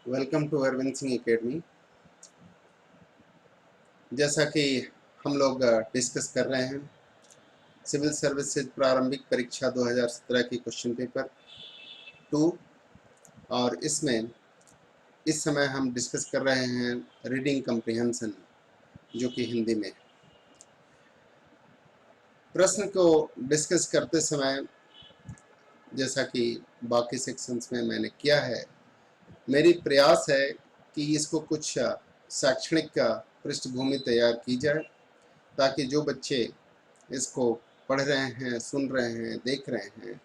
Welcome to Arvind Singh academy. जैसा कि हम लोग डिस्कस कर रहे हैं सिविल सर्विसेज प्रारंभिक परीक्षा 2017 की क्वेश्चन पेपर 2, और इसमें इस समय हम डिस्कस कर रहे हैं रीडिंग कम्प्रिहेंशन, जो कि हिंदी में। प्रश्न को डिस्कस करते समय, जैसा कि बाकी सेक्शंस में मैंने किया है, मेरी प्रयास है कि इसको कुछ शैक्षणिक पृष्ठभूमि तैयार की जाए, ताकि जो बच्चे इसको पढ़ रहे हैं, सुन रहे हैं, देख रहे हैं,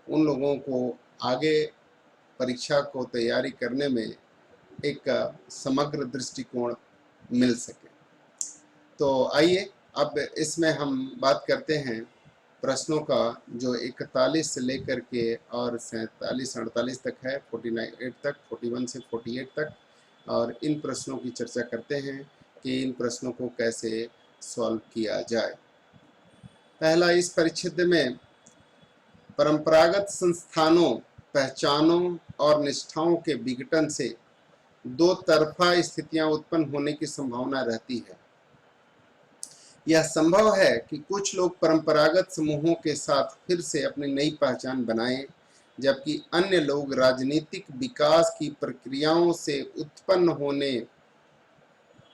उन लोगों को आगे परीक्षा को तैयारी करने में एक समग्र दृष्टिकोण मिल सके। तो आइए अब इसमें हम बात करते हैं प्रश्नों का, जो 41 से लेकर के और 47-48 तक है, 49 तक, 41 से 48 तक, और इन प्रश्नों की चर्चा करते हैं कि इन प्रश्नों को कैसे सॉल्व किया जाए। पहला, इस परिच्छेद में परंपरागत संस्थानों, पहचानों और निष्ठाओं के विघटन से दो तरफा स्थितियां उत्पन्न होने की संभावना रहती है। यह संभव है कि कुछ लोग परंपरागत समूहों के साथ फिर से अपनी नई पहचान बनाएं, जबकि अन्य लोग राजनीतिक विकास की प्रक्रियाओं से उत्पन्न होने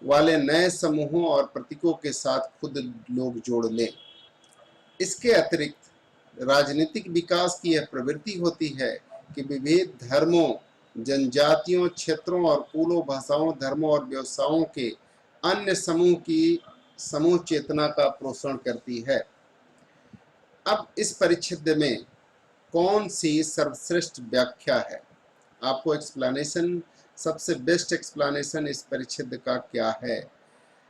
वाले नए समूहों और प्रतीकों के साथ खुद लोग जोड़ लें। इसके अतिरिक्त राजनीतिक विकास की यह प्रवृत्ति होती है कि विविध धर्मों, जनजातियों, क्षेत्रों और कुलों, भाषाओं, धर्मों और व्यवसायों के अन्य समूह की समूह चेतना का पोषण करती है। अब इस परिच्छेद में कौन सी सर्वश्रेष्ठ व्याख्या है? आपको एक्सप्लेनेशन, सबसे बेस्ट एक्सप्लेनेशन इस परिच्छेद का क्या है?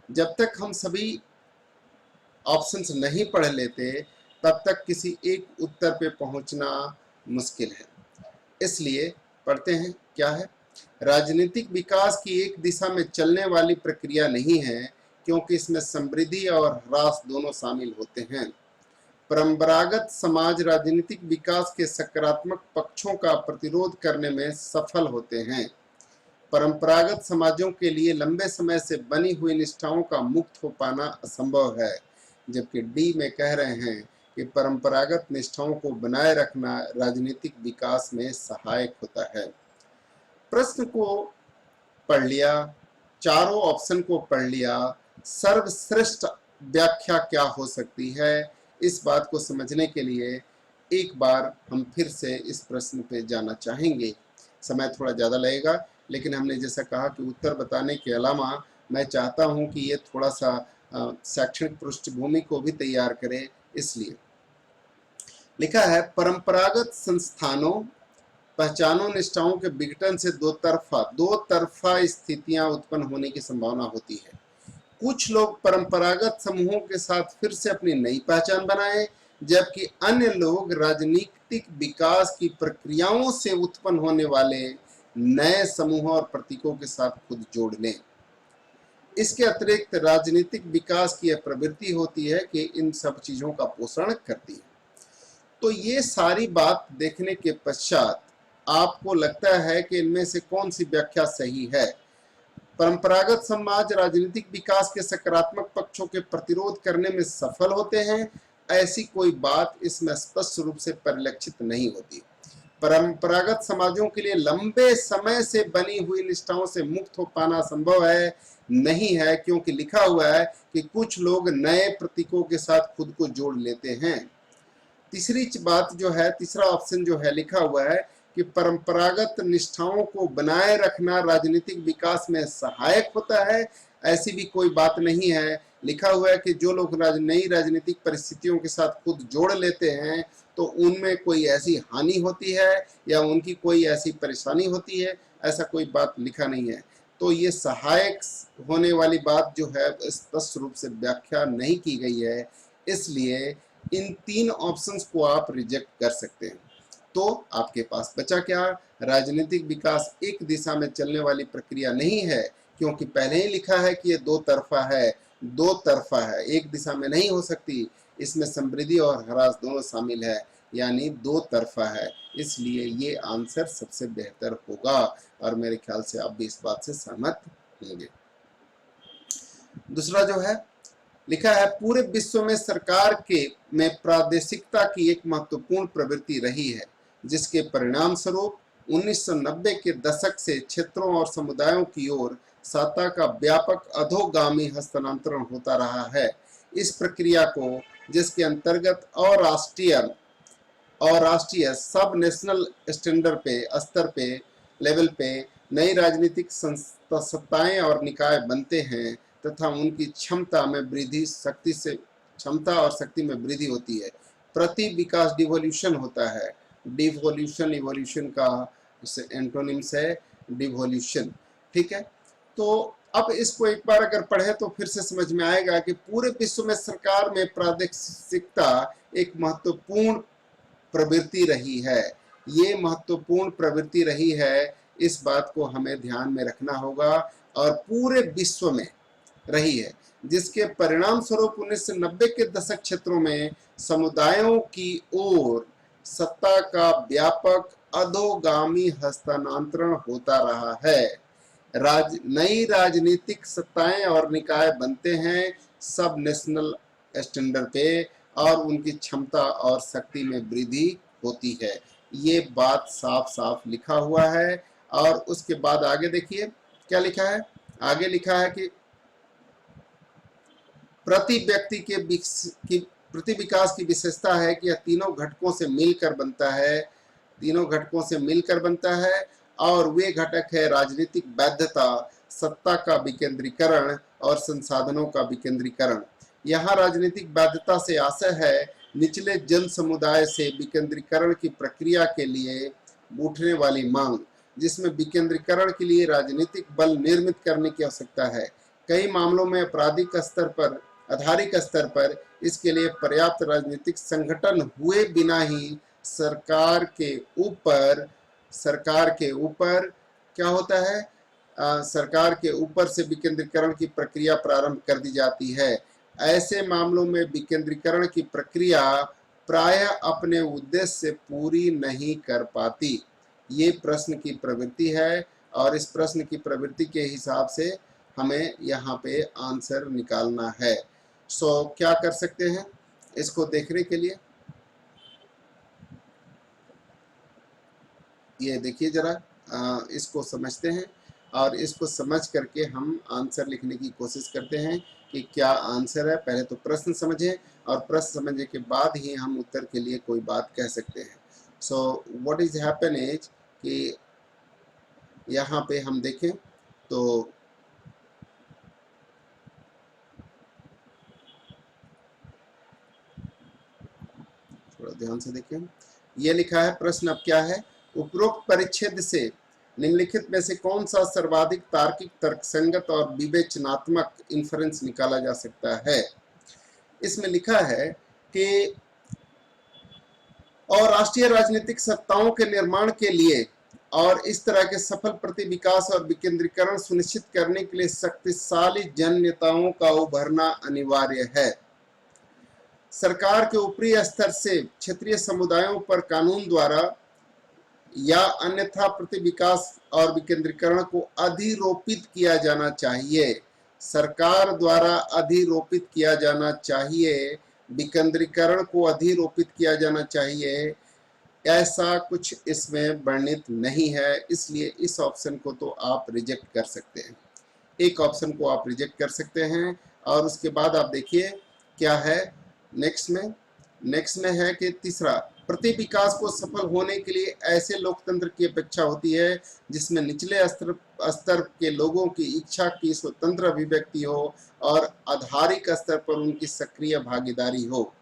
जब तक हम सभी ऑप्शंस नहीं पढ़ लेते, तब तक किसी एक उत्तर पे पहुंचना मुश्किल है। इसलिए पढ़ते हैं क्या है। राजनीतिक विकास की एक दिशा में चलने वाली प्रक्रिया नहीं है, क्योंकि इसमें समृद्धि और ह्रास दोनों शामिल होते हैं। परंपरागत समाज राजनीतिक विकास के सकारात्मक पक्षों का प्रतिरोध करने में सफल होते हैं। परंपरागत समाजों के लिए लंबे समय से बनी हुई निष्ठाओं का मुक्त हो पाना असंभव है, जबकि डी में कह रहे हैं कि परंपरागत निष्ठाओं को बनाए रखना राजनीतिक विकास में सहायक होता है। प्रश्न को पढ़ लिया, चारों ऑप्शन को पढ़ लिया, सर्वश्रेष्ठ व्याख्या क्या हो सकती है, इस बात को समझने के लिए एक बार हम फिर से इस प्रश्न पे जाना चाहेंगे। समय थोड़ा ज़्यादा लगेगा, लेकिन हमने जैसा कहा कि उत्तर बताने के अलावा मैं चाहता हूं कि ये थोड़ा सा शैक्षणिक पृष्ठभूमि को भी तैयार करे। इसलिए लिखा है, परंपरागत संस्थानों, पहचानों, निष्ठाओं के विघटन से दो तरफा स्थितियां उत्पन्न होने की संभावना होती है। कुछ लोग परंपरागत समूहों के साथ फिर से अपनी नई पहचान बनाएं, जबकि अन्य लोग राजनीतिक विकास की प्रक्रियाओं से उत्पन्न होने वाले नए समूहों और प्रतीकों के साथ खुद जोड़ लें। इसके अतिरिक्त राजनीतिक विकास की यह प्रवृत्ति होती है कि इन सब चीजों का पोषण करती है। तो ये सारी बात देखने के पश्चात आपको लगता है कि इनमें से कौन सी व्याख्या सही है? परंपरागत समाज राजनीतिक विकास के सकारात्मक पक्षों के प्रतिरोध करने में सफल होते हैं, ऐसी कोई बात इसमें स्पष्ट रूप से परिलक्षित नहीं होती। परंपरागत समाजों के लिए लंबे समय से बनी हुई निष्ठाओं से मुक्त हो पाना संभव है नहीं है, क्योंकि लिखा हुआ है कि कुछ लोग नए प्रतीकों के साथ खुद को जोड़ लेते हैं। तीसरी बात जो है, तीसरा ऑप्शन जो है, लिखा हुआ है कि परंपरागत निष्ठाओं को बनाए रखना राजनीतिक विकास में सहायक होता है, ऐसी भी कोई बात नहीं है। लिखा हुआ है कि जो लोग नई राजनीतिक परिस्थितियों के साथ खुद जोड़ लेते हैं, तो उनमें कोई ऐसी हानि होती है या उनकी कोई ऐसी परेशानी होती है, ऐसा कोई बात लिखा नहीं है। तो ये सहायक होने वाली बात जो है स्पष्ट रूप से व्याख्या नहीं की गई है, इसलिए इन तीन ऑप्शंस को आप रिजेक्ट कर सकते हैं। तो आपके पास बचा क्या? राजनीतिक विकास एक दिशा में चलने वाली प्रक्रिया नहीं है, क्योंकि पहले ही लिखा है कि ये दो तरफा है, एक दिशा में नहीं हो सकती, इसमें समृद्धि और ह्रास दोनों शामिल है। यानी दो तरफा है, इसलिए ये आंसर सबसे बेहतर होगा और मेरे ख्याल से आप भी इस बात से सहमत होंगे। दूसरा जो है लिखा है, पूरे विश्व में सरकार के में प्रादेशिकता की एक महत्वपूर्ण प्रवृत्ति रही है, जिसके परिणाम स्वरूप 1990 के दशक से क्षेत्रों और समुदायों की ओर सत्ता का व्यापक अधोगामी हस्तांतरण होता रहा है। इस प्रक्रिया को, जिसके अंतर्गत राष्ट्रीय सब नेशनल स्टैंडर्ड पे स्तर पे लेवल पे नई राजनीतिक सत्ताएं और निकाय बनते हैं तथा उनकी क्षमता और शक्ति में वृद्धि होती है, प्रति विकास डिवोल्यूशन होता है। डिवोल्यूशन इवोल्यूशन का एंटोनिम्स है डिवोल्यूशन। ठीक है, तो अब इसको एक बार अगर पढ़े तो फिर से समझ में आएगा कि पूरे विश्व में सरकार में प्रादेशिकता एक महत्वपूर्ण प्रवृत्ति रही है। ये महत्वपूर्ण प्रवृत्ति रही है, इस बात को हमें ध्यान में रखना होगा, और पूरे विश्व में रही है, जिसके परिणाम स्वरूप 1990 के दशक क्षेत्रों में समुदायों की ओर सत्ता का व्यापक अधोगामी हस्तांतरण होता रहा है। नई राजनीतिक सत्ताएं और निकाय बनते हैं सब नेशनल स्टैंडर्ड पे और उनकी क्षमता और शक्ति में वृद्धि होती है। ये बात साफ साफ लिखा हुआ है। और उसके बाद आगे देखिए क्या लिखा है। आगे लिखा है कि प्रति व्यक्ति के प्रति विकास की विशेषता है कि यह तीनों घटकों से मिलकर बनता है और वे घटक है राजनीतिक वैधता, सत्ता का विकेंद्रीकरण और संसाधनों का विकेंद्रीकरण। यहाँ राजनीतिक वैधता से आशय है निचले जन समुदाय से विकेंद्रीकरण की प्रक्रिया के लिए उठने वाली मांग, जिसमें विकेंद्रीकरण के लिए राजनीतिक बल निर्मित करने की आवश्यकता है। कई मामलों में आधारिक स्तर पर इसके लिए पर्याप्त राजनीतिक संगठन हुए बिना ही सरकार के ऊपर क्या होता है, सरकार के ऊपर से विकेंद्रीकरण की प्रक्रिया प्रारंभ कर दी जाती है। ऐसे मामलों में विकेंद्रीकरण की प्रक्रिया प्रायः अपने उद्देश्य से पूरी नहीं कर पाती। ये प्रश्न की प्रवृत्ति है और इस प्रश्न की प्रवृत्ति के हिसाब से हमें यहाँ पे आंसर निकालना है। क्या कर सकते हैं इसको देखने के लिए, ये देखिए जरा, इसको समझते हैं और इसको समझ करके हम आंसर लिखने की कोशिश करते हैं कि क्या आंसर है। पहले तो प्रश्न समझें और प्रश्न समझने के बाद ही हम उत्तर के लिए कोई बात कह सकते हैं। व्हाट इज हैपन इज कि यहाँ पे हम देखें तो थोड़ा ध्यान से देखें, ये लिखा है प्रश्न अब क्या है, उपरोक्त परिच्छेद से निम्नलिखित में से कौन सा सर्वाधिक तार्किक, तर्कसंगत और विवेचनात्मक इन्फरेंस निकाला जा सकता है। इसमें लिखा है कि और राष्ट्रीय राजनीतिक सत्ताओं के निर्माण के लिए और इस तरह के सफल प्रति विकास और विकेंद्रीकरण सुनिश्चित करने के लिए शक्तिशाली जन नेताओं का उभरना अनिवार्य है। सरकार के ऊपरी स्तर से क्षेत्रीय समुदायों पर कानून द्वारा या अन्यथा प्रति विकास और विकेंद्रीकरण को अधिरोपित किया जाना चाहिए। सरकार द्वारा अधिरोपित किया जाना चाहिए, विकेंद्रीकरण को अधिरोपित किया जाना चाहिए, ऐसा कुछ इसमें वर्णित नहीं है। इसलिए इस ऑप्शन को तो आप रिजेक्ट कर सकते हैं, एक ऑप्शन को आप रिजेक्ट कर सकते हैं। और उसके बाद आप देखिए क्या है नेक्स्ट में है कि तीसरा, प्रति विकास को सफल होने के लिए ऐसे लोकतंत्र की अपेक्षा होती है जिसमें निचले स्तर के लोगों की इच्छा की स्वतंत्र अभिव्यक्ति हो और आधारिक स्तर पर उनकी सक्रिय भागीदारी हो।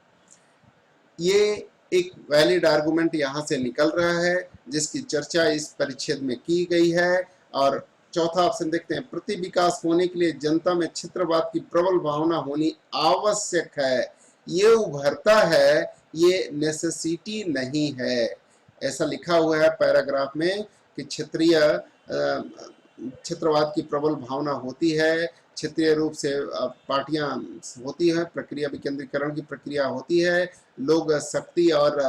ये एक वैलिड आर्गुमेंट यहाँ से निकल रहा है जिसकी चर्चा इस परिच्छेद में की गई है। और चौथा ऑप्शन देखते हैं, प्रति विकास होने के लिए जनता में क्षेत्रवाद की प्रबल भावना होनी आवश्यक है। ये उभरता है, ये नेसेसिटी नहीं है। ऐसा लिखा हुआ है पैराग्राफ में कि क्षेत्रवाद की प्रबल भावना होती है, क्षेत्रीय रूप से पार्टियां होती हैं, प्रक्रिया विकेंद्रीकरण की प्रक्रिया होती है, लोग शक्ति और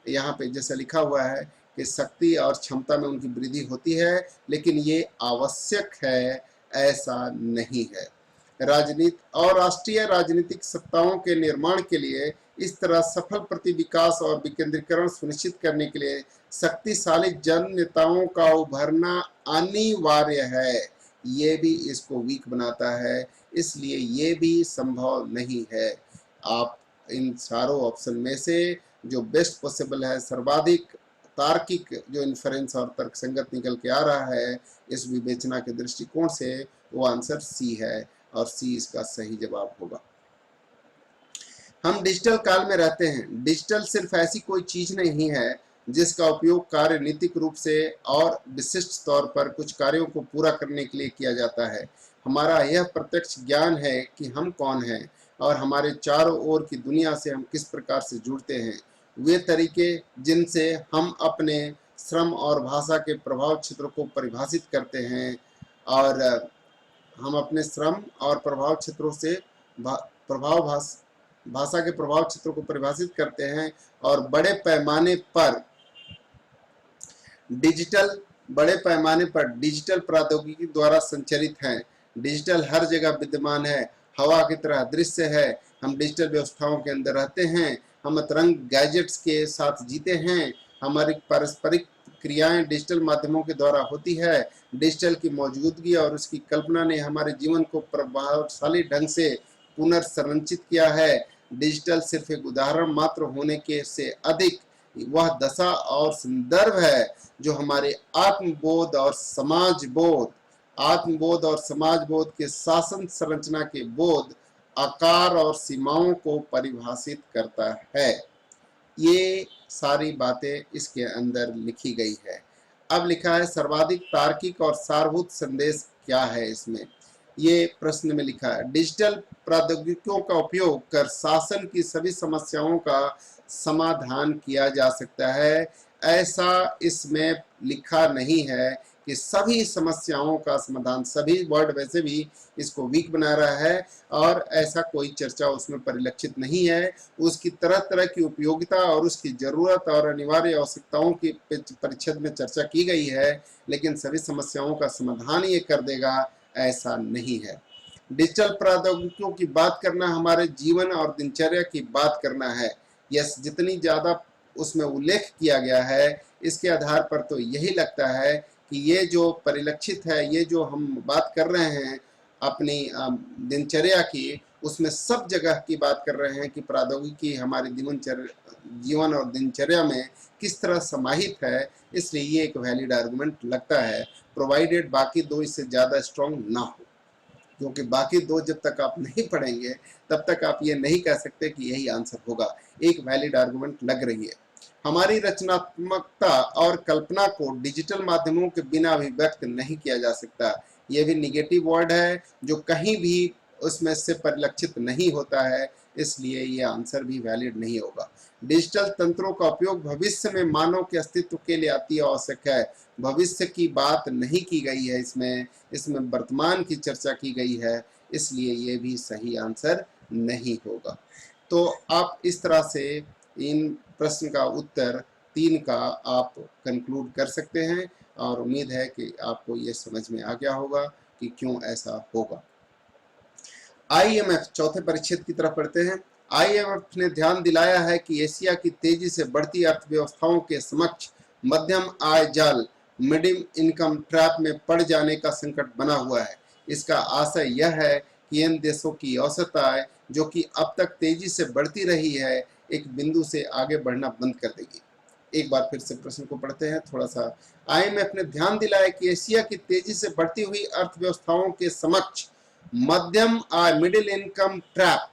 यहाँ पे जैसा लिखा हुआ है कि शक्ति और क्षमता में उनकी वृद्धि होती है, लेकिन ये आवश्यक है, ऐसा नहीं है। राजनीति और राष्ट्रीय राजनीतिक सत्ताओं के निर्माण के लिए इस तरह सफल प्रति विकास और विकेंद्रीकरण सुनिश्चित करने के लिए शक्तिशाली जन नेताओं का उभरना अनिवार्य है। ये भी इसको वीक बनाता है, इसलिए ये भी संभव नहीं है। आप इन चारों ऑप्शन में से जो बेस्ट पॉसिबल है, सर्वाधिक तार्किक जो इन्फ्रेंस और तर्कसंगत निकल के आ रहा है इस विवेचना के दृष्टिकोण से, वो आंसर सी है और सी इसका सही जवाब होगा। हम डिजिटल काल में रहते हैं। डिजिटल सिर्फ ऐसी कोई चीज नहीं है जिसका उपयोग कार्य नीतिक रूप से और विशिष्ट तौर पर कुछ कार्यों को पूरा करने के लिए किया जाता है। हमारा यह प्रत्यक्ष ज्ञान है कि हम कौन हैं और हमारे चारों ओर की दुनिया से हम किस प्रकार से जुड़ते हैं। वे तरीके जिनसे हम अपने श्रम और भाषा के प्रभाव क्षेत्र को परिभाषित करते हैं, और हम अपने श्रम और प्रभाव क्षेत्रों से भाषा के प्रभाव क्षेत्रों को परिभाषित करते हैं और बड़े पैमाने पर डिजिटल प्रौद्योगिकी द्वारा संचालित हैं। डिजिटल हर जगह विद्यमान है, हवा की तरह दृश्य है। हम डिजिटल व्यवस्थाओं के अंदर रहते हैं, हम तरंग गैजेट्स के साथ जीते हैं, हमारी पारस्परिक क्रियाएं डिजिटल माध्यमों के द्वारा होती है। डिजिटल की मौजूदगी और उसकी कल्पना ने हमारे जीवन को प्रभावशाली ढंग से पुनर्संरचित किया है। डिजिटल सिर्फ एक उदाहरण मात्र होने के से अधिक वह दशा और संदर्भ है जो हमारे आत्मबोध और समाजबोध के शासन संरचना के बोध, आकार और सीमाओं को परिभाषित करता है। ये सारी बातें इसके अंदर लिखी गई है। अब लिखा है सर्वाधिक तार्किक और सारभूत संदेश क्या है इसमें। ये प्रश्न में लिखा है डिजिटल प्रौद्योगिकियों का उपयोग कर शासन की सभी समस्याओं का समाधान किया जा सकता है। ऐसा इसमें लिखा नहीं है कि सभी समस्याओं का समाधान, सभी वर्ड वैसे भी इसको वीक बना रहा है और ऐसा कोई चर्चा उसमें परिलक्षित नहीं है। उसकी तरह तरह की उपयोगिता और उसकी जरूरत और अनिवार्य आवश्यकताओं की परिच्छेद में चर्चा की गई है, लेकिन सभी समस्याओं का समाधान ये कर देगा, ऐसा नहीं है। डिजिटल प्रौद्योगिकियों की बात करना हमारे जीवन और दिनचर्या की बात करना है। यस, जितनी ज्यादा उसमें उल्लेख किया गया है इसके आधार पर तो यही लगता है कि ये जो परिलक्षित है, ये जो हम बात कर रहे हैं अपनी दिनचर्या की, उसमें सब जगह की बात कर रहे हैं कि प्रौद्योगिकी हमारे जीवन और दिनचर्या में किस तरह समाहित है। इसलिए ये एक वैलिड आर्गुमेंट लगता है, प्रोवाइडेड बाकी दो इससे ज़्यादा स्ट्रॉन्ग ना हो, क्योंकि बाकी दो जब तक आप नहीं पढ़ेंगे तब तक आप ये नहीं कह सकते कि यही आंसर होगा। एक वैलिड आर्गुमेंट लग रही है। हमारी रचनात्मकता और कल्पना को डिजिटल माध्यमों के बिना अभिव्यक्त नहीं किया जा सकता। यह भी निगेटिव वर्ड है जो कहीं भी उसमें से परिलक्षित नहीं होता है, इसलिए ये आंसर भी वैलिड नहीं होगा। डिजिटल तंत्रों का उपयोग भविष्य में मानव के अस्तित्व के लिए अति आवश्यक है। भविष्य की बात नहीं की गई है इसमें वर्तमान की चर्चा की गई है, इसलिए ये भी सही आंसर नहीं होगा। तो आप इस तरह से इन प्रश्न का उत्तर 3 का आप कंक्लूड कर सकते हैं और उम्मीद है कि आपको ये समझ में आ गया होगा कि क्यों ऐसा होगा। IMF चौथे परिच्छेद की तरफ पढ़ते हैं। IMF ने ध्यान दिलाया है कि एशिया की तेजी से बढ़ती अर्थव्यवस्थाओं के समक्ष मध्यम आय जाल, मिडिल इनकम ट्रैप में पड़ जाने का संकट बना हुआ है। इसका आशय यह है कि इन देशों की औसत आय, जो कि अब तक तेजी से बढ़ती रही है, एक बिंदु से आगे बढ़ना बंद कर देगी। एक बार फिर से प्रश्न को पढ़ते हैं थोड़ा सा। IMF ने ध्यान दिलाया कि एशिया की तेजी से बढ़ती हुई अर्थव्यवस्थाओं के समक्ष मध्यम आय, मिडिल इनकम ट्रैप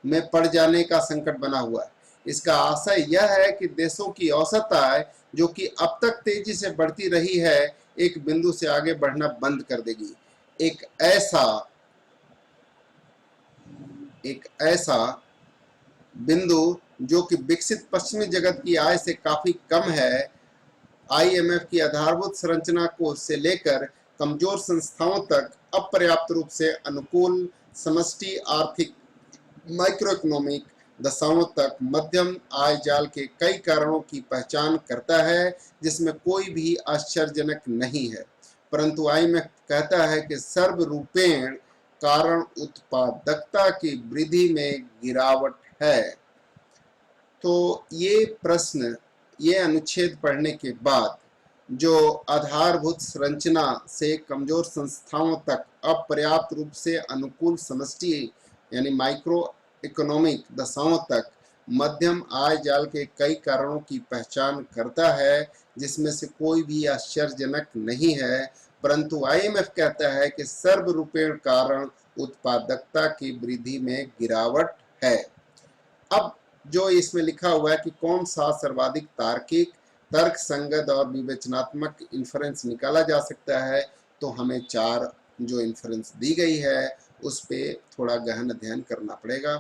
में पड़ जाने का संकट बना हुआ है। इसका आशय यह है कि देशों की औसत आय, जो कि अब तक तेजी से बढ़ती रही है, एक बिंदु से आगे बढ़ना बंद कर देगी। एक ऐसा बिंदु जो कि विकसित पश्चिमी जगत की आय से काफी कम है। IMF की आधारभूत संरचना को से लेकर कमजोर संस्थाओं तक अपर्याप्त रूप से अनुकूल समष्टि आर्थिक, माइक्रो इकोनॉमिक, दशाओं तक मध्यम आय जाल के कई कारणों की पहचान करता है जिसमें कोई भी आश्चर्यजनक नहीं है, परंतु आईएमएफ कहता है कि सर्वरूपेण कारण उत्पादकता की वृद्धि में गिरावट है। तो ये प्रश्न, ये अनुच्छेद पढ़ने के बाद जो आधारभूत संरचना से कमजोर संस्थाओं तक अपर्याप्त रूप से अनुकूल समष्टि यानी माइक्रो इकोनॉमिक दशाओं तक मध्यम आय जाल के कई कारणों की पहचान करता है जिसमें से कोई भी आश्चर्यजनक नहीं है, परंतु आईएमएफ कहता है कि सर्वरूपेण कारण उत्पादकता की वृद्धि में गिरावट है। अब जो इसमें लिखा हुआ है कि कौन सा सर्वाधिक तार्किक, तर्क संगत और विवेचनात्मक इन्फ्रेंस निकाला जा सकता है, तो हमें 4 जो इन्फ्रेंस दी गई है उस पे थोड़ा गहन अध्ययन करना पड़ेगा।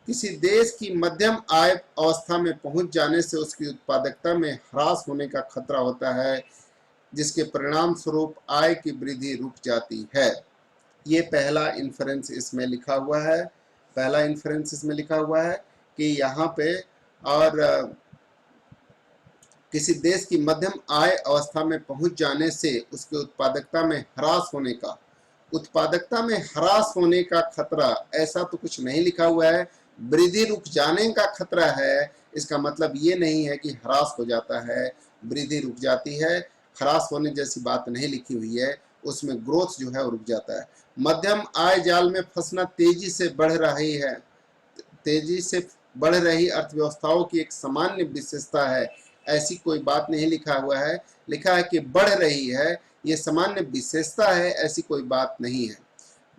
किसी देश की मध्यम आय अवस्था में पहुंच जाने से उसकी उत्पादकता में ह्रास होने का खतरा होता है, जिसके परिणाम स्वरूप आय की वृद्धि रुक जाती है। ये पहला इन्फ्रेंस इसमें लिखा हुआ है। पहला इन्फ्रेंस इसमें लिखा हुआ है कि यहाँ पे और किसी देश की मध्यम आय अवस्था में पहुंच जाने से उसकी उत्पादकता में ह्रास होने का, उत्पादकता में ह्रास होने का खतरा, ऐसा तो कुछ नहीं लिखा हुआ है। वृद्धि रुक जाने का खतरा है, इसका मतलब ये नहीं है कि ह्रास हो जाता है, वृद्धि रुक जाती है। ह्रास होने जैसी बात नहीं लिखी हुई है, उसमें ग्रोथ जो है वो रुक जाता है। मध्यम आय जाल में फंसना तेजी से बढ़ रही है, तेजी से बढ़ रही अर्थव्यवस्थाओं की एक सामान्य विशेषता है, ऐसी कोई बात नहीं लिखा हुआ है। लिखा है कि बढ़ रही है, ये सामान्य विशेषता है, ऐसी कोई बात नहीं है।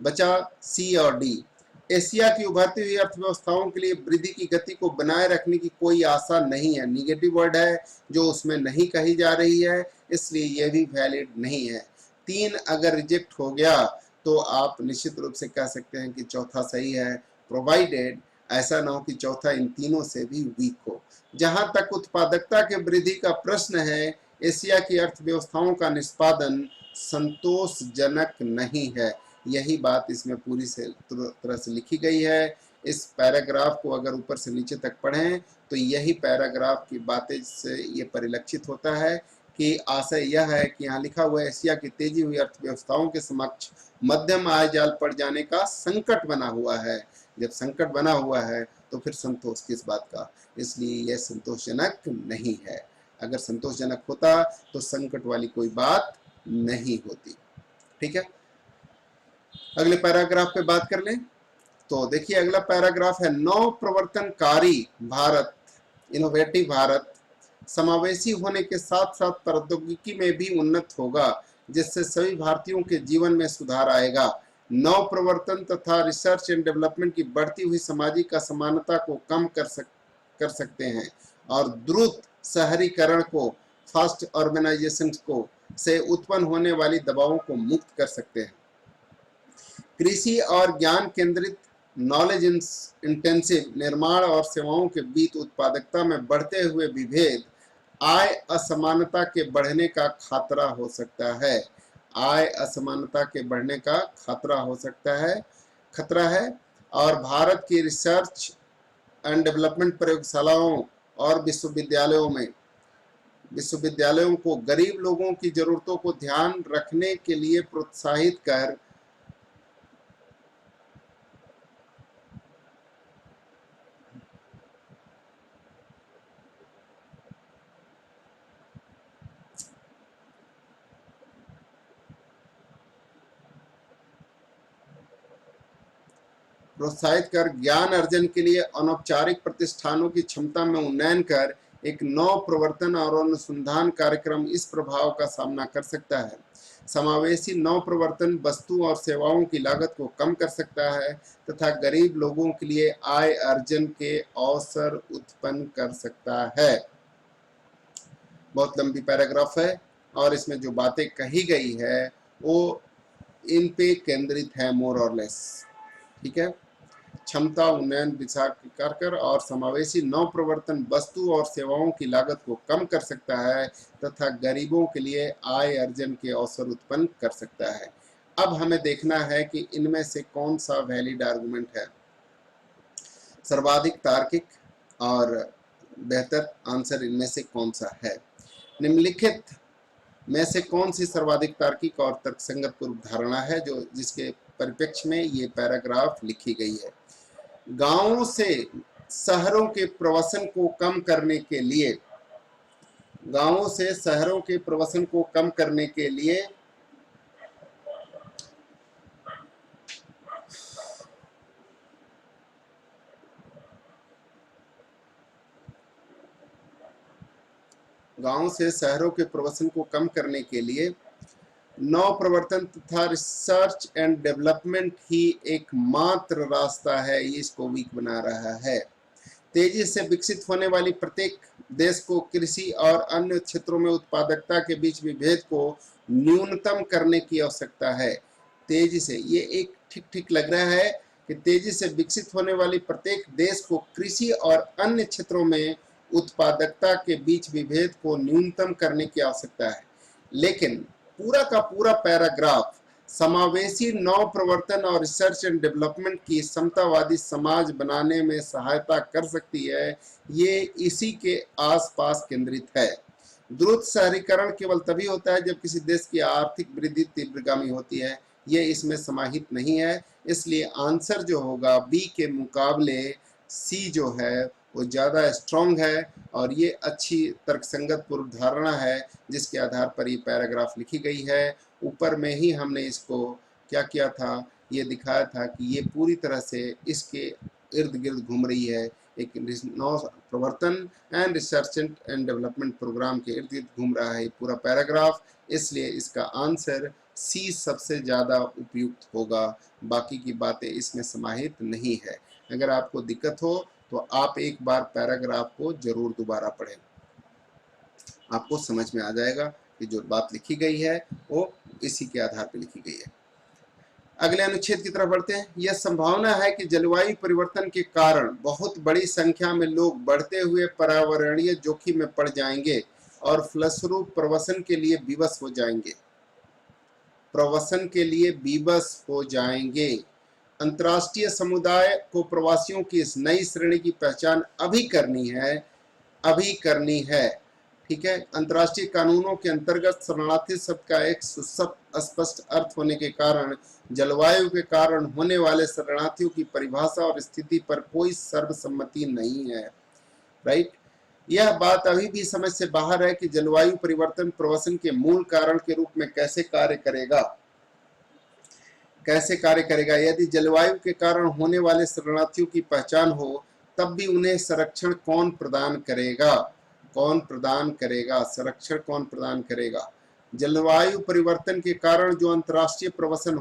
बचा सी और डी। एशिया की उभरती हुई अर्थव्यवस्थाओं के लिए वृद्धि की गति को बनाए रखने की कोई आशा नहीं है। निगेटिव वर्ड है जो उसमें नहीं कही जा रही है, इसलिए यह भी वैलिड नहीं है। 3 अगर रिजेक्ट हो गया तो आप निश्चित रूप से कह सकते हैं कि चौथा सही है, प्रोवाइडेड ऐसा ना हो कि चौथा इन तीनों से भी वीक हो। जहां तक उत्पादकता के वृद्धि का प्रश्न है, एशिया की अर्थव्यवस्थाओं का निष्पादन संतोषजनक नहीं है। यही बात इसमें पूरी से तरह से लिखी गई है। इस पैराग्राफ को अगर ऊपर से नीचे तक पढ़ें तो यही पैराग्राफ की बातें से ये परिलक्षित होता है कि आशय यह है कि यहाँ लिखा हुआ है एशिया की तेजी हुई अर्थव्यवस्थाओं के समक्ष मध्यम आय जाल पड़ जाने का संकट बना हुआ है। जब संकट बना हुआ है तो फिर संतोष किस बात का, इसलिए यह संतोषजनक नहीं है। अगर संतोषजनक होता तो संकट वाली कोई बात नहीं होती। ठीक है, अगले पैराग्राफ पे बात कर लें तो देखिए अगला पैराग्राफ है नव प्रवर्तनकारी भारत, इनोवेटिव भारत समावेशी होने के साथ साथ प्रौद्योगिकी में भी उन्नत होगा, जिससे सभी भारतीयों के जीवन में सुधार आएगा। नव प्रवर्तन तथा रिसर्च एंड डेवलपमेंट की बढ़ती हुई सामाजिक असमानता को कम कर सकते हैं और द्रुत शहरीकरण को, फास्ट अर्बनाइजेशन को से उत्पन्न होने वाली दबावों को मुक्त कर सकते हैं। कृषि और ज्ञान केंद्रित नॉलेज इंटेंसिव निर्माण और सेवाओं के बीच उत्पादकता में बढ़ते हुए विभेद आय असमानता के बढ़ने का खतरा हो सकता है। आय असमानता के बढ़ने का खतरा है और भारत की रिसर्च एंड डेवलपमेंट प्रयोगशालाओं और विश्वविद्यालयों को गरीब लोगों की जरूरतों को ध्यान रखने के लिए प्रोत्साहित कर ज्ञान अर्जन के लिए अनौपचारिक प्रतिष्ठानों की क्षमता में उन्नयन कर एक नव प्रवर्तन और अनुसंधान कार्यक्रम इस प्रभाव का सामना कर सकता है। समावेशी नव प्रवर्तन वस्तु और सेवाओं की लागत को कम कर सकता है तथा गरीब लोगों के लिए आय अर्जन के अवसर उत्पन्न कर सकता है। बहुत लंबी पैराग्राफ है और इसमें जो बातें कही गई है वो इन पे केंद्रित है मोर और लेस। ठीक है, क्षमता उन्नयन विचार कर और समावेशी नव प्रवर्तन वस्तु और सेवाओं की लागत को कम कर सकता है तथा गरीबों के लिए आय अर्जन के अवसर उत्पन्न कर सकता है। अब हमें देखना है कि इनमें से कौन सा वैलिड आर्गुमेंट है। सर्वाधिक तार्किक और बेहतर आंसर इनमें से कौन सा है? निम्नलिखित में से कौन सी सर्वाधिक तार्किक और तर्कसंगत पूर्व धारणा है जो जिसके परिप्रेक्ष्य में ये पैराग्राफ लिखी गई है? गांवों से शहरों के प्रवसन को कम करने के लिए, गांवों से शहरों के प्रवसन को कम करने के लिए गांव से शहरों के प्रवसन को कम करने के लिए नव प्रवर्तन तथा रिसर्च एंड डेवलपमेंट ही एकमात्र रास्ता है, ये इसको वीक बना रहा है। तेजी से विकसित होने वाली प्रत्येक देश को कृषि और अन्य क्षेत्रों में उत्पादकता के बीच विभेद को न्यूनतम करने की आवश्यकता है। तेजी से, ये एक ठीक ठीक लग रहा है कि तेजी से विकसित होने वाली प्रत्येक देश को कृषि और अन्य क्षेत्रों में उत्पादकता के बीच विभेद को न्यूनतम करने की आवश्यकता है। लेकिन पूरा का पूरा पैराग्राफ समावेशी नव प्रवर्तन और रिसर्च एंड डेवलपमेंट की समतावादी समाज बनाने में सहायता कर सकती है, ये इसी के आसपास केंद्रित है। द्रुत शहरीकरण केवल तभी होता है जब किसी देश की आर्थिक वृद्धि तीव्रगामी होती है, ये इसमें समाहित नहीं है। इसलिए आंसर जो होगा बी के मुकाबले सी जो है वो ज़्यादा स्ट्रॉन्ग है और ये अच्छी तर्कसंगत पूर्व धारणा है जिसके आधार पर ये पैराग्राफ लिखी गई है। ऊपर में ही हमने इसको क्या किया था, ये दिखाया था कि ये पूरी तरह से इसके इर्द गिर्द घूम रही है, एक नव प्रवर्तन and research and development program के इर्द गिर्द घूम रहा है पूरा पैराग्राफ। इसलिए इसका आंसर सी सबसे ज़्यादा उपयुक्त होगा, बाकी की बातें इसमें समाहित नहीं है। अगर आपको दिक्कत हो तो आप एक बार पैराग्राफ को जरूर दोबारा पढ़ें, आपको समझ में आ जाएगा कि जो बात लिखी गई है वो इसी के आधार पर लिखी गई है। अगले अनुच्छेद की तरफ बढ़ते हैं। यह संभावना है कि जलवायु परिवर्तन के कारण बहुत बड़ी संख्या में लोग बढ़ते हुए पर्यावरणीय जोखिम में पड़ जाएंगे और फलस्वरूप प्रवसन के लिए विवश हो जाएंगे, प्रवसन के लिए विवश हो जाएंगे। अंतर्राष्ट्रीय समुदाय को प्रवासियों की इस नई श्रेणी की पहचान अभी करनी है, ठीक है। अंतर्राष्ट्रीय कानूनों के अंतर्गत शरणार्थी शब्द का एक स्पष्ट अर्थ होने के कारण जलवायु के कारण होने वाले शरणार्थियों की परिभाषा और स्थिति पर कोई सर्वसम्मति नहीं है, राइट। यह बात अभी भी समझ से बाहर है कि जलवायु परिवर्तन प्रवसन के मूल कारण के रूप में कैसे कार्य करेगा। यदि जलवायु के कारण होने वाले शरणार्थियों की पहचान हो तब भी उन्हें संरक्षण कौन प्रदान करेगा। जलवायु परिवर्तन के कारण जो अंतर्राष्ट्रीय प्रवसन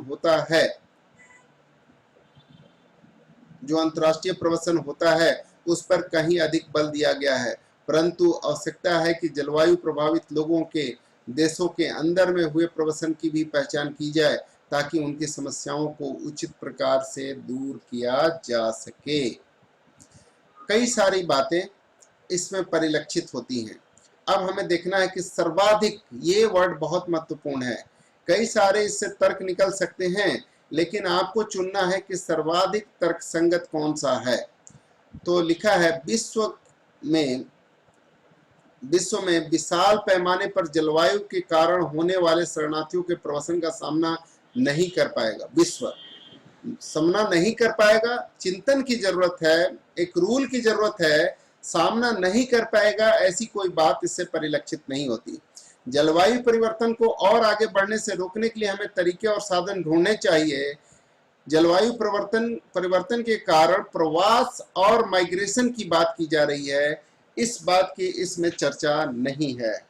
होता है उस पर कहीं अधिक बल दिया गया है, परंतु आवश्यकता है कि जलवायु प्रभावित लोगों के देशों के अंदर में हुए प्रवसन की भी पहचान की जाए ताकि उनकी समस्याओं को उचित प्रकार से दूर किया जा सके। कई सारी बातें इसमें परिलक्षित होती हैं। अब हमें देखना है कि सर्वाधिक, ये वर्ड बहुत महत्वपूर्ण है। कई सारे इससे तर्क निकल सकते हैं लेकिन आपको चुनना है कि सर्वाधिक तर्कसंगत कौन सा है। तो लिखा है विश्व में विशाल पैमाने पर जलवायु के कारण होने वाले शरणार्थियों के प्रवसन का सामना नहीं कर पाएगा। विश्व सामना नहीं कर पाएगा, चिंतन की जरूरत है, एक रूल की जरूरत है। सामना नहीं कर पाएगा ऐसी कोई बात इससे परिलक्षित नहीं होती। जलवायु परिवर्तन को और आगे बढ़ने से रोकने के लिए हमें तरीके और साधन ढूंढने चाहिए। जलवायु परिवर्तन के कारण प्रवास और माइग्रेशन की बात की जा रही है, इस बात की इसमें चर्चा नहीं है।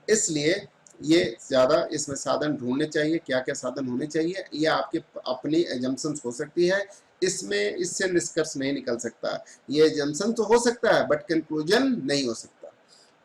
इसलिए ये ज़्यादा इसमें साधन ढूंढने चाहिए। क्या क्या साधन होने चाहिए, ये आपके अपनी एजम्पशंस हो सकती है, इसमें इससे निष्कर्ष नहीं निकल सकता। ये एजम्पशन तो हो सकता है बट कंक्लूजन नहीं हो सकता।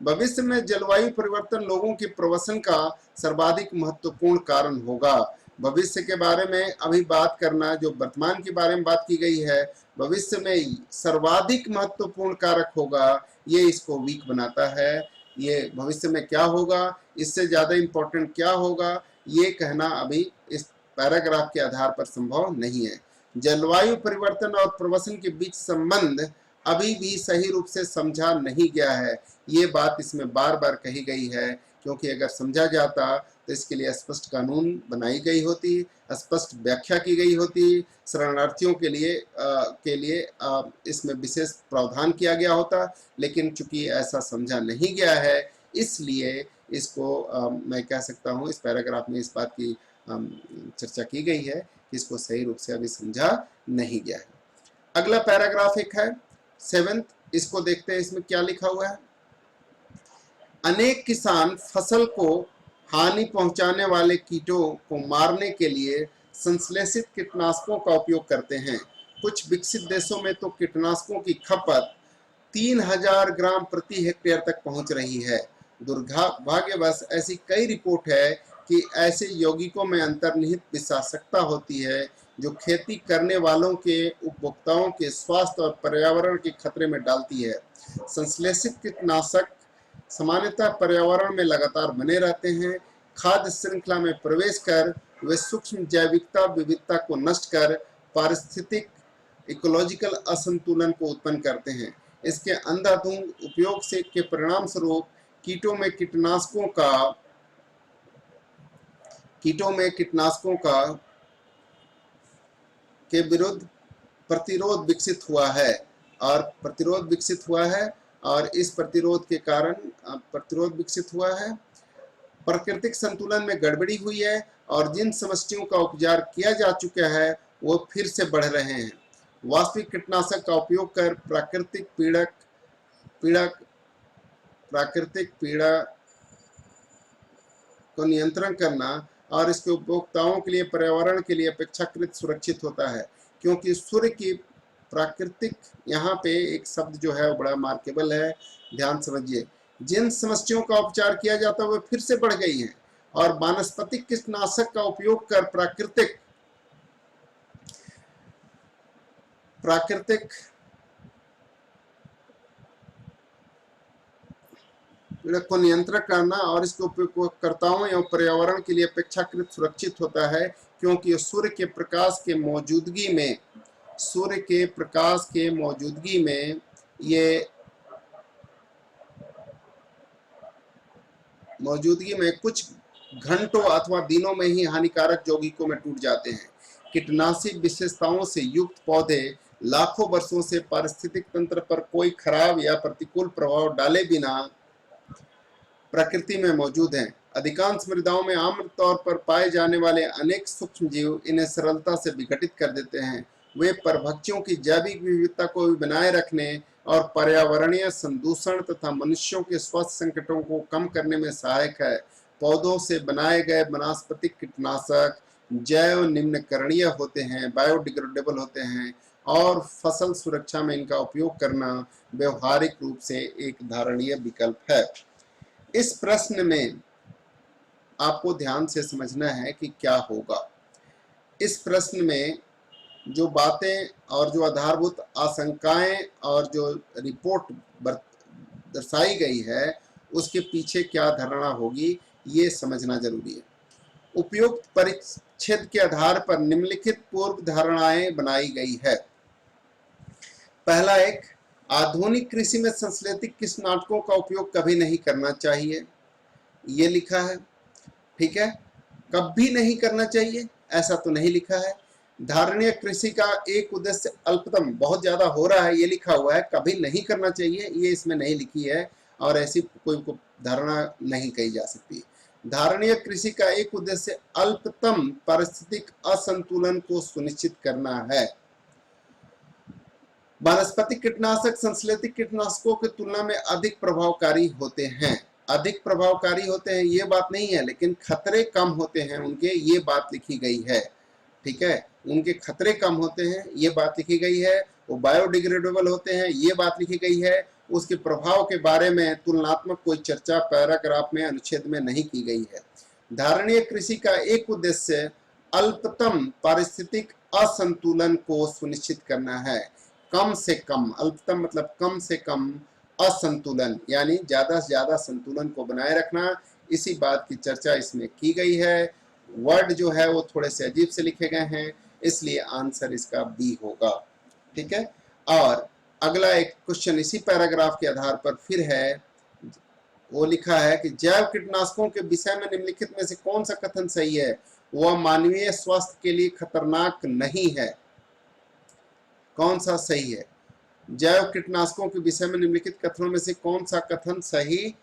भविष्य में जलवायु परिवर्तन लोगों के प्रवसन का सर्वाधिक महत्वपूर्ण कारण होगा। भविष्य के बारे में अभी बात करना, जो वर्तमान के बारे में बात की गई है, भविष्य में सर्वाधिक महत्वपूर्ण कारक होगा, ये इसको वीक बनाता है। ये भविष्य में क्या होगा, इससे ज़्यादा इम्पोर्टेंट क्या होगा, ये कहना अभी इस पैराग्राफ के आधार पर संभव नहीं है। जलवायु परिवर्तन और प्रवसन के बीच संबंध अभी भी सही रूप से समझा नहीं गया है। ये बात इसमें बार बार कही गई है, क्योंकि अगर समझा जाता तो इसके लिए स्पष्ट कानून बनाई गई होती, स्पष्ट व्याख्या की गई होती, शरणार्थियों के लिए इसमें विशेष प्रावधान किया गया होता। लेकिन चूंकि ऐसा समझा नहीं गया है, इसलिए इसको मैं कह सकता हूँ, इस पैराग्राफ में इस बात की चर्चा की गई है कि इसको सही रूप से अभी समझा नहीं गया है। अगला पैराग्राफ एक है 7th, इसको देखते हैं इसमें क्या लिखा हुआ है। अनेक किसान फसल को हानि पहुंचाने वाले कीटों को मारने के लिए संश्लेषित कीटनाशकों का उपयोग करते हैं। कुछ विकसित देशों में तो कीटनाशकों की खपत 3000 ग्राम प्रति हेक्टेयर तक पहुंच रही है। दुर्भाग्यवश ऐसी कई रिपोर्ट है कि ऐसे यौगिकों में अंतर्निहित विषाक्तता होती है, जो खेती करने वालों के उपभोक्ताओं के स्वास्थ्य और पर्यावरण के खतरे में डालती है। संश्लेषित कीटनाशक सामान्यतः पर्यावरण में लगातार बने रहते हैं। खाद्य श्रृंखला में प्रवेश कर वे सूक्ष्म जैविकता विविधता को नष्ट कर पारिस्थितिक इकोलॉजिकल असंतुलन को उत्पन्न करते हैं। इसके अंधाधुंध उपयोग से के परिणाम स्वरूप कीटों में कीटनाशकों का के विरुद्ध प्रतिरोध विकसित हुआ है और इस प्रतिरोध के कारण विकसित हुआ है। प्राकृतिक संतुलन में गड़बड़ी हुई है और जिन समस्याओं का उपचार किया जा चुका है वो फिर से बढ़ रहे हैं। वास्तविक कीटनाशक का उपयोग कर प्राकृतिक पीड़ा को नियंत्रण करना और इसके उपभोक्ताओं के लिए पर्यावरण के लिए अपेक्षाकृत सुरक्षित होता है, क्योंकि सूर्य की प्राकृतिक, यहाँ पे एक शब्द जो है वो बड़ा मार्केबल है, ध्यान समझिए। जिन समस्याओं का उपचार किया जाता है वो फिर से बढ़ गई हैं और वानस्पतिक कीटनाशक का उपयोग कर प्राकृतिक पीड़क को नियंत्रण करना और इसके उपयोगकर्ताओं एवं पर्यावरण के लिए अपेक्षाकृत सुरक्षित होता है, क्योंकि सूर्य के प्रकाश के मौजूदगी में कुछ घंटों अथवा दिनों में ही हानिकारक यौगिकों में टूट जाते हैं। कीटनाशी विशेषताओं से युक्त पौधे लाखों वर्षों से पारिस्थितिक तंत्र पर कोई खराब या प्रतिकूल प्रभाव डाले बिना प्रकृति में मौजूद हैं। अधिकांश मृदाओं में आम तौर पर पाए जाने वाले अनेक सूक्ष्म जीव इन्हें सरलता से विघटित कर देते हैं। वे परभक्षियों की जैविक विविधता को भी बनाए रखने और पर्यावरणीय संदूषण तथा मनुष्यों के स्वास्थ्य संकटों को कम करने में सहायक है। पौधों से बनाए गए वनस्पतिक कीटनाशक जैव निम्नकरणीय होते हैं, बायोडिग्रेडेबल होते हैं और फसल सुरक्षा में इनका उपयोग करना व्यवहारिक रूप से एक धारणीय विकल्प है। इस प्रश्न में आपको ध्यान से समझना है कि क्या होगा। इस प्रश्न में जो बातें और जो आधारभूत आशंकाएं और जो रिपोर्ट दर्शाई गई है उसके पीछे क्या धारणा होगी, ये समझना जरूरी है। उपयुक्त परिच्छेद के आधार पर निम्नलिखित पूर्व धारणाएं बनाई गई है। पहला एक, आधुनिक कृषि में संश्लेषित कीटनाशकों का उपयोग कभी नहीं करना चाहिए, ये लिखा है। ठीक है, कभी नहीं करना चाहिए ऐसा तो नहीं लिखा है। धारणीय कृषि का एक उद्देश्य अल्पतम, बहुत ज्यादा हो रहा है ये लिखा हुआ है, कभी नहीं करना चाहिए ये इसमें नहीं लिखी है और ऐसी कोई धारणा नहीं कही जा सकती। धारणीय कृषि का एक उद्देश्य अल्पतम पारिस्थितिक असंतुलन को सुनिश्चित करना है। वनस्पतिक कीटनाशक संश्लेषित कीटनाशकों की तुलना में अधिक प्रभावकारी होते हैं। ये बात नहीं है, लेकिन खतरे कम होते हैं उनके, ये बात लिखी गई है। ठीक है, उनके खतरे कम होते हैं ये बात लिखी गई है। वो बायोडिग्रेडेबल होते हैं ये बात लिखी गई है। उसके प्रभाव के बारे में तुलनात्मक कोई चर्चा पैराग्राफ में अनुच्छेद में नहीं की गई है। धारणीय कृषि का एक उद्देश्य अल्पतम पारिस्थितिक असंतुलन को सुनिश्चित करना है। कम से कम, अल्पतम मतलब कम से कम, असंतुलन यानी ज्यादा से ज्यादा संतुलन को बनाए रखना, इसी बात की चर्चा इसमें की गई है। वर्ड जो है वो थोड़े से अजीब से लिखे गए हैं। इसलिए आंसर इसका बी होगा। ठीक है। और अगला एक क्वेश्चन इसी पैराग्राफ के आधार पर फिर है, वो लिखा है कि जैव कीटनाशकों के विषय में निम्नलिखित में से कौन सा कथन सही है? वह मानवीय स्वास्थ्य के लिए खतरनाक नहीं है। कौन सा सही है? जैव कीटनाशकों के विषय में निम्नलिखित कथनों में से कौन सा कथन सही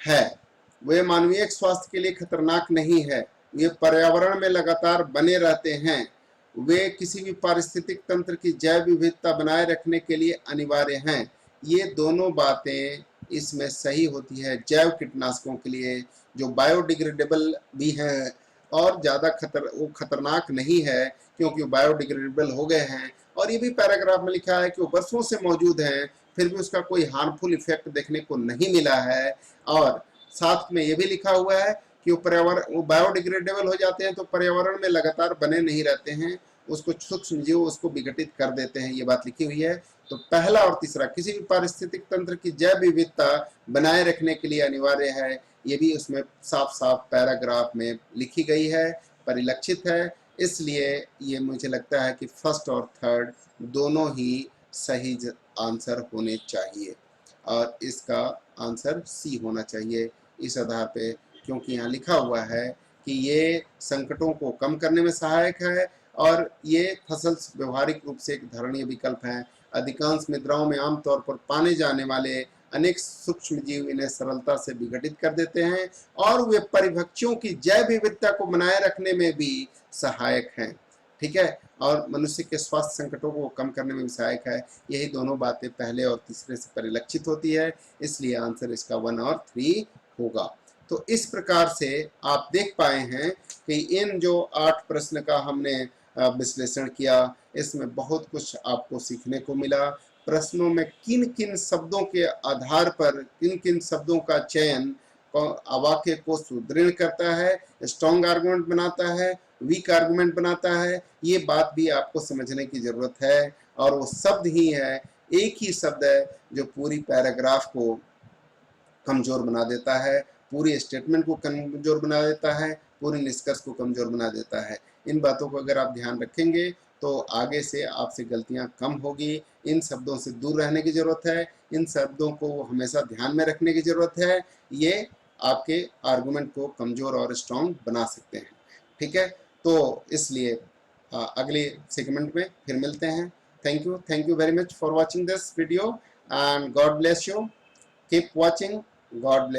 है? वे मानवीय स्वास्थ्य के लिए खतरनाक नहीं है, वे पर्यावरण में लगातार बने रहते हैं, वे किसी भी पारिस्थितिक तंत्र की जैव विविधता बनाए रखने के लिए अनिवार्य हैं। ये दोनों बातें इसमें सही होती है जैव कीटनाशकों के लिए, जो बायोडिग्रेडेबल भी हैं और ज़्यादा वो खतरनाक नहीं है क्योंकि बायोडिग्रेडेबल हो गए हैं। और ये भी पैराग्राफ में लिखा है कि वो वर्षों से मौजूद हैं, फिर भी उसका कोई हार्मफुल इफेक्ट देखने को नहीं मिला है। और साथ में ये भी लिखा हुआ है कि वो बायोडिग्रेडेबल हो जाते हैं तो पर्यावरण में लगातार बने नहीं रहते हैं, उसको सूक्ष्म जीव उसको विघटित कर देते हैं, ये बात लिखी हुई है। तो पहला और तीसरा किसी भी पारिस्थितिक तंत्र की जैव विविधता बनाए रखने के लिए अनिवार्य है, ये भी उसमें साफ साफ पैराग्राफ में लिखी गई है, परिलक्षित है। इसलिए ये मुझे लगता है कि फर्स्ट और थर्ड दोनों ही सही आंसर होने चाहिए और इसका आंसर सी होना चाहिए इस आधार पे, क्योंकि यहाँ लिखा हुआ है कि ये संकटों को कम करने में सहायक है और ये फसल व्यवहारिक रूप से एक धरणीय विकल्प है। अधिकांश मृदाओं में आमतौर पर पाने जाने वाले अनेक सूक्ष्म जीव इन्हें सरलता से विघटित कर देते हैं और वे परिभक्षियों की जैव विविधता को बनाए रखने में भी सहायक हैं। ठीक है। और मनुष्य के स्वास्थ्य संकटों को कम करने में भी सहायक है। यही दोनों बातें पहले और तीसरे से परिलक्षित होती है, इसलिए आंसर इसका 1 और 3 होगा। तो इस प्रकार से आप देख पाए हैं कि इन जो 8 प्रश्न का हमने विश्लेषण किया, इसमें बहुत कुछ आपको सीखने को मिला। प्रश्नों में किन किन शब्दों के आधार पर किन किन शब्दों का चयन वाक्य को सुदृढ़ करता है, स्ट्रॉन्ग आर्गुमेंट बनाता है, वीक आर्गुमेंट बनाता है, ये बात भी आपको समझने की जरूरत है। और वो शब्द ही है, एक ही शब्द है जो पूरी पैराग्राफ को कमजोर बना देता है, पूरी स्टेटमेंट को कमजोर बना देता है, पूरी निष्कर्ष को कमजोर बना देता है। इन बातों को अगर आप ध्यान रखेंगे तो आगे से आपसे गलतियां कम होगी। इन शब्दों से दूर रहने की जरूरत है, इन शब्दों को हमेशा ध्यान में रखने की जरूरत है, ये आपके आर्गुमेंट को कमजोर और स्ट्रॉन्ग बना सकते हैं। ठीक है। तो इसलिए अगले सेगमेंट में फिर मिलते हैं। Thank you very much for watching this video and God bless you. Keep watching. God bless.